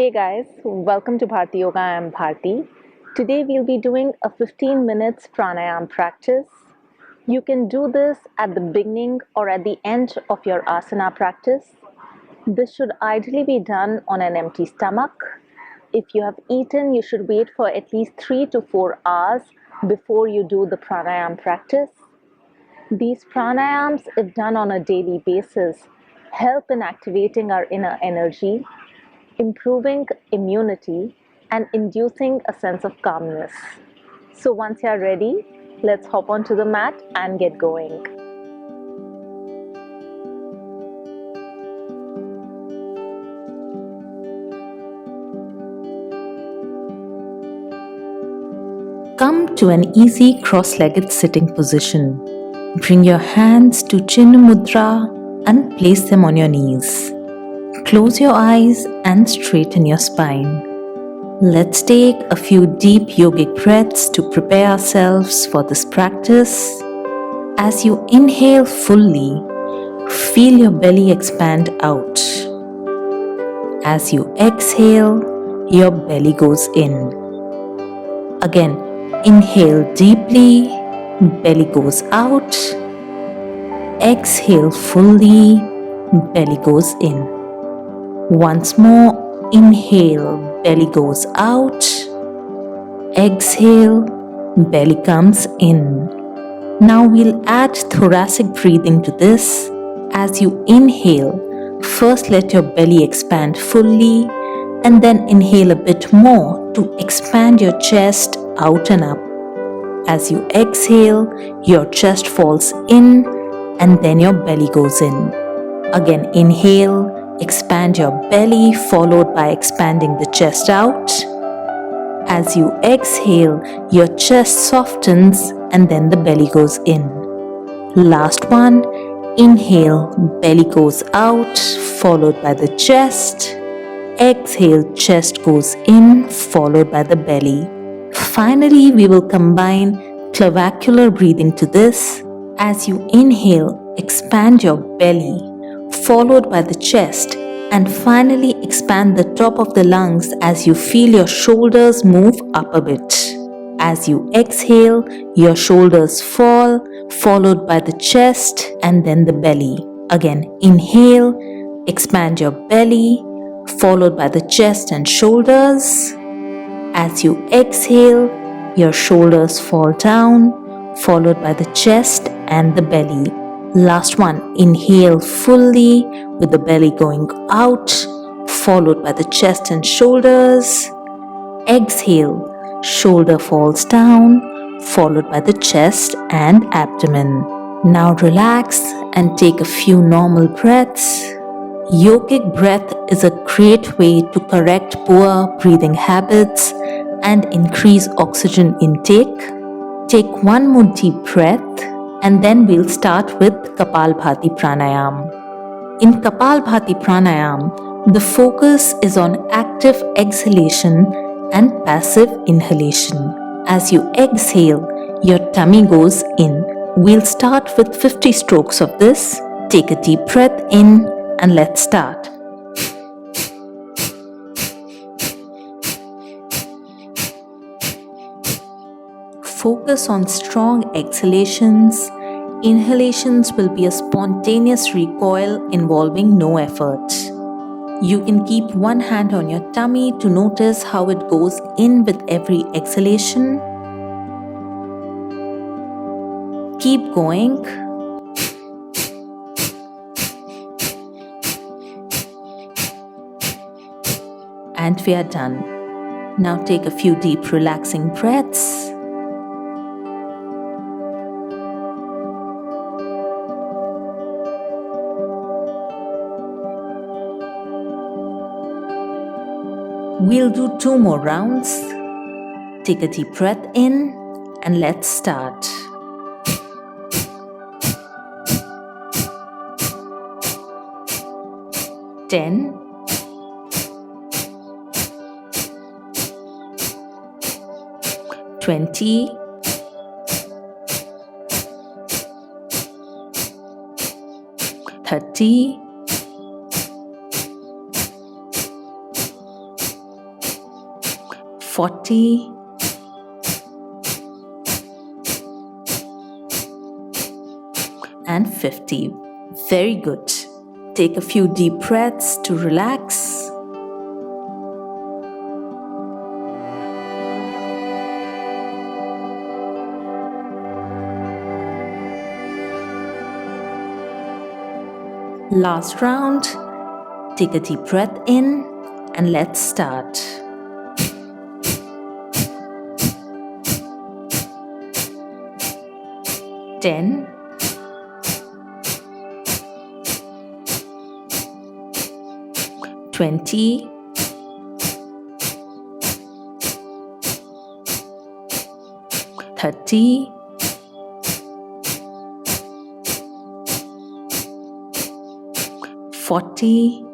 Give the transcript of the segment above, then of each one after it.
Hey guys, welcome to Bharti Yoga. I'm Bharti. Today we'll be doing a 15 minutes pranayama practice. You can do this at the beginning or at the end of your asana practice. This should ideally be done on an empty stomach. If you have eaten, you should wait for at least 3 to 4 hours before you do the pranayama practice. These pranayams, if done on a daily basis, help in activating our inner energy, improving immunity, and inducing a sense of calmness. So once you're ready, let's hop onto the mat and get going. Come to an easy cross-legged sitting position. Bring your hands to Chin Mudra and place them on your knees. Close your eyes and straighten your spine. Let's take a few deep yogic breaths to prepare ourselves for this practice. As you inhale fully, feel your belly expand out. As you exhale, your belly goes in. Again, inhale deeply, belly goes out. Exhale fully, belly goes in. Once more, inhale, belly goes out. Exhale, belly comes in. Now we'll add thoracic breathing to this. As you inhale, first let your belly expand fully and then inhale a bit more to expand your chest out and up. As you exhale, your chest falls in and then your belly goes in. Again, inhale, expand your belly followed by expanding the chest out. As you exhale, your chest softens and then the belly goes in. Last one, inhale, belly goes out followed by the chest. Exhale, chest goes in followed by the belly. Finally, we will combine clavicular breathing to this. As you inhale, expand your belly followed by the chest and finally expand the top of the lungs as you feel your shoulders move up a bit. As you exhale, your shoulders fall followed by the chest and then the belly. Again, inhale, expand your belly followed by the chest and shoulders. As you exhale, your shoulders fall down, followed by the chest and the belly. Last one, inhale fully with the belly going out, followed by the chest and shoulders. Exhale, shoulder falls down, followed by the chest and abdomen. Now relax and take a few normal breaths. Yogic breath is a great way to correct poor breathing habits and increase oxygen intake. Take one more deep breath and then we'll start with Kapalbhati Pranayama. In Kapalbhati Pranayama, the focus is on active exhalation and passive inhalation. As you exhale, your tummy goes in. We'll start with 50 strokes of this. Take a deep breath in and let's start. Focus on strong exhalations. Inhalations will be a spontaneous recoil involving no effort. You can keep one hand on your tummy to notice how it goes in with every exhalation. Keep going. And we are done. Now take a few deep relaxing breaths. We'll do 2 more rounds. Take a deep breath in and let's start. Ten, 20, 30, 40, and 50. Very good. Take a few deep breaths to relax. Last round. Take a deep breath in and let's start. 10, 20, 30, 40,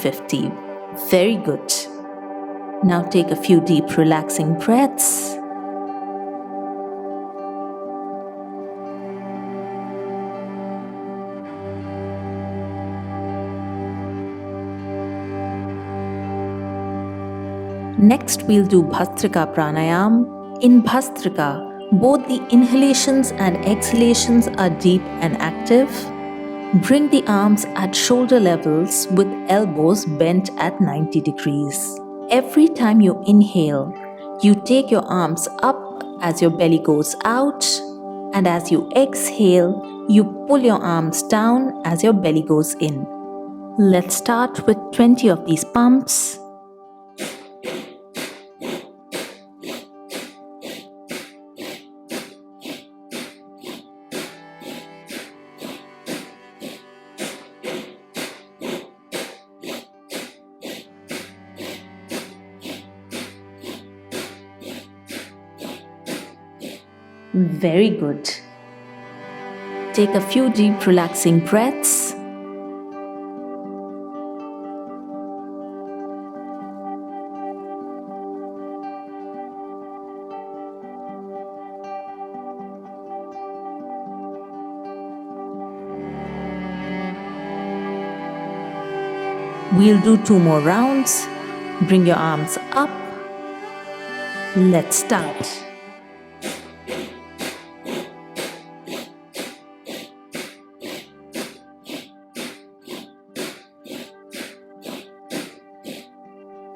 50. Very good. Now take a few deep relaxing breaths. Next, we'll do Bhastrika Pranayama. In Bhastrika, both the inhalations and exhalations are deep and active. Bring the arms at shoulder levels with elbows bent at 90 degrees. Every time you inhale, you take your arms up as your belly goes out, and as you exhale, you pull your arms down as your belly goes in. Let's start with 20 of these pumps. Very good. Take a few deep relaxing breaths. We'll do 2 more rounds. Bring your arms up. Let's start.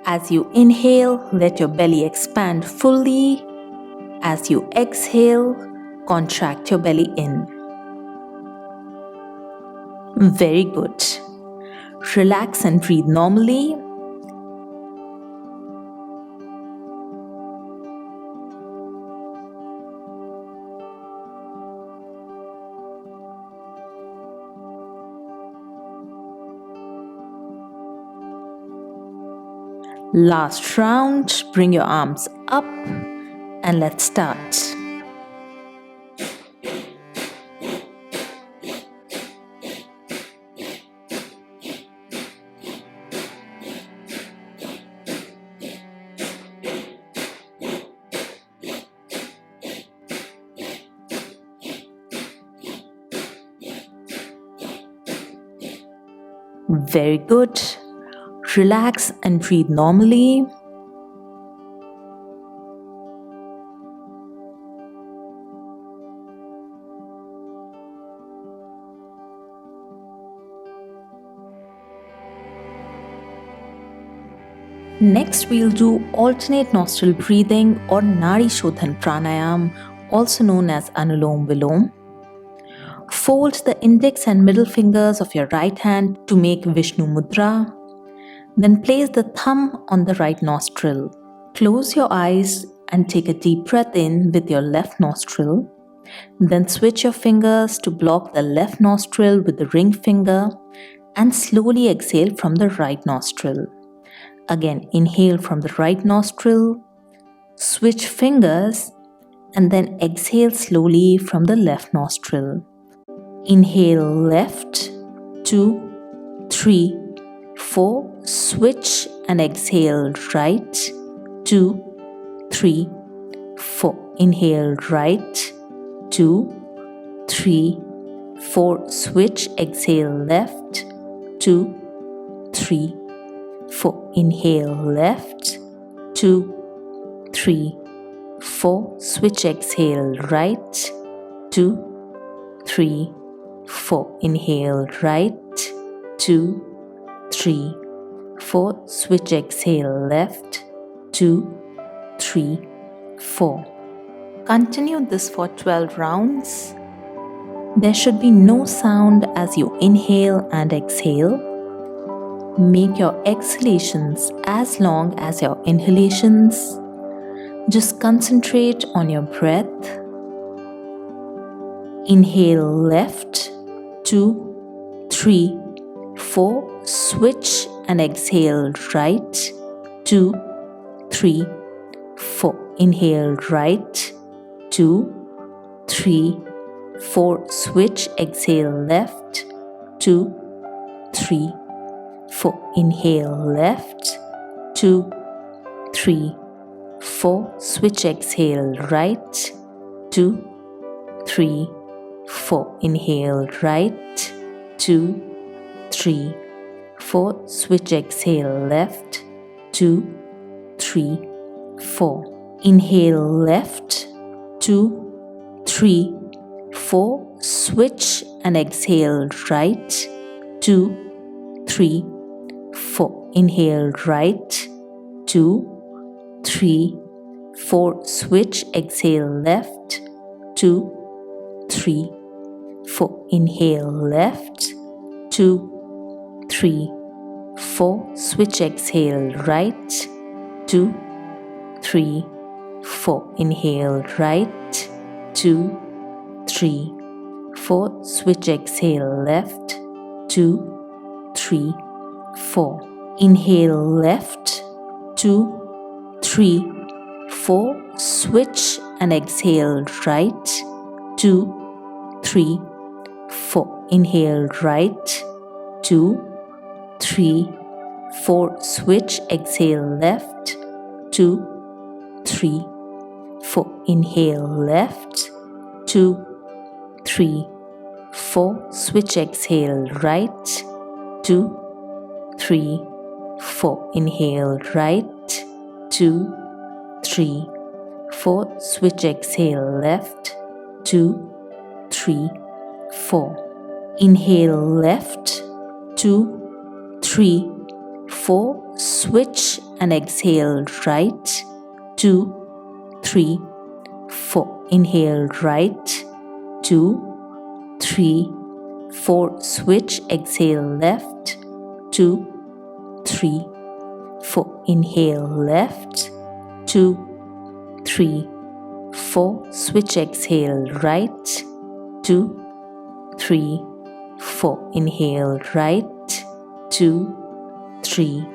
As you inhale, let your belly expand fully. As you exhale, contract your belly in. Very good. Relax and breathe normally. Last round, bring your arms up and let's start. Very good. Relax and breathe normally. Next, we'll do alternate nostril breathing or Nadi Shodhan Pranayama, also known as Anulom Vilom. Fold the index and middle fingers of your right hand to make Vishnu Mudra. Then place the thumb on the right nostril. Close your eyes and take a deep breath in with your left nostril. Then switch your fingers to block the left nostril with the ring finger and slowly exhale from the right nostril. Again, inhale from the right nostril, switch fingers, and then exhale slowly from the left nostril. Inhale left, 2, 3, 4, switch and exhale right, 2, 3, 4. Inhale right, 2, 3, 4, switch, exhale left, 2, 3, 4. Inhale left, 2, 3, 4. Switch, exhale right, 2, 3, 4. Inhale right, 2, 3, 4. Switch, exhale left, 2, 3, 4. Continue this for 12 rounds. There should be no sound as you inhale and exhale. Make your exhalations as long as your inhalations. Just concentrate on your breath. Inhale left, 2, 3, 4. Switch and exhale right, 2, 3, 4. Inhale right, 2, 3, 4. Switch, exhale left, 2, 3, 4. Inhale left, 2, 3, 4. Switch, exhale right, 2, 3, 4. Inhale right, 2, 3, 4. Switch, exhale left, 2, 3, 4. Inhale left, 2, 3, 4. Switch and exhale right, 2, 3, 4. Inhale right, 2, 3, 4. Switch, exhale left, 2, 3, 4. Inhale left, 2, 3, 4. Switch, exhale right, 2, 3, 4. Inhale right, 2, 3, 4. Switch, exhale left, 2, 3, 4. Inhale left, 2, 3, 4. Switch and exhale right, 2, 3, 4. Inhale right, 2, 3, 4. Switch, exhale left, 2, 3, 4. Inhale left, 2, 3, 4. Switch, exhale right, 2, 3, 4. Inhale right, 2, 3, 4. Switch, exhale left, 2, 3, 4. Inhale left, 2, 3, 4. Switch and exhale right, 2, 3, 4. Inhale right, 2, 3, 4. Switch, exhale left, 2, 3, 4. Inhale left, 2, 3, 4. Switch, exhale right, 2, 3, 4. Inhale right, 2, 3,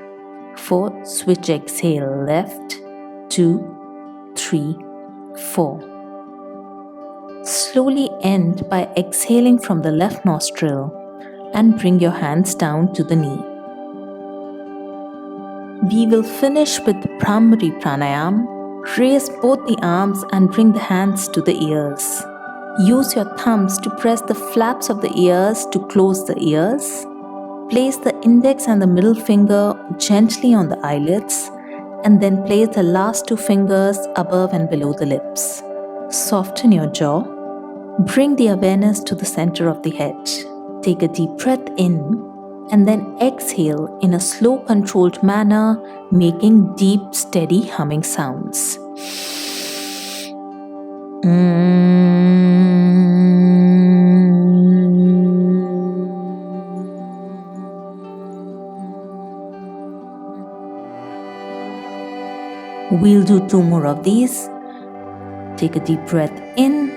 4. Switch, exhale left, 2, 3, 4. Slowly end by exhaling from the left nostril and bring your hands down to the knee. We will finish with Bhramari Pranayama. Raise both the arms and bring the hands to the ears. Use your thumbs to press the flaps of the ears to close the ears. Place the index and the middle finger gently on the eyelids and then place the last two fingers above and below the lips. Soften your jaw. Bring the awareness to the center of the head. Take a deep breath in and then exhale in a slow, controlled manner, making deep, steady humming sounds. We'll do 2 more of these. Take a deep breath in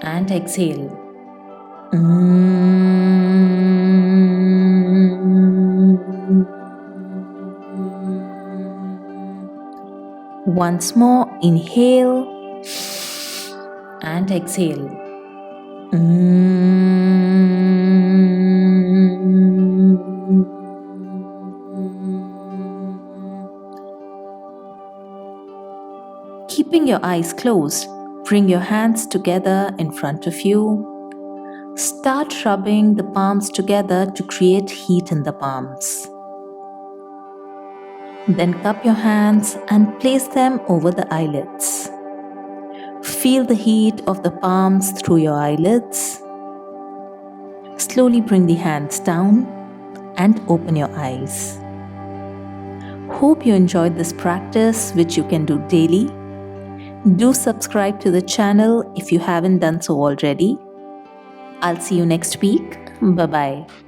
and exhale. Once more, inhale and exhale. Keeping your eyes closed, bring your hands together in front of you. Start rubbing the palms together to create heat in the palms. Then cup your hands and place them over the eyelids. Feel the heat of the palms through your eyelids. Slowly bring the hands down and open your eyes. Hope you enjoyed this practice, which you can do daily. Do subscribe to the channel if you haven't done so already. I'll see you next week. Bye-bye.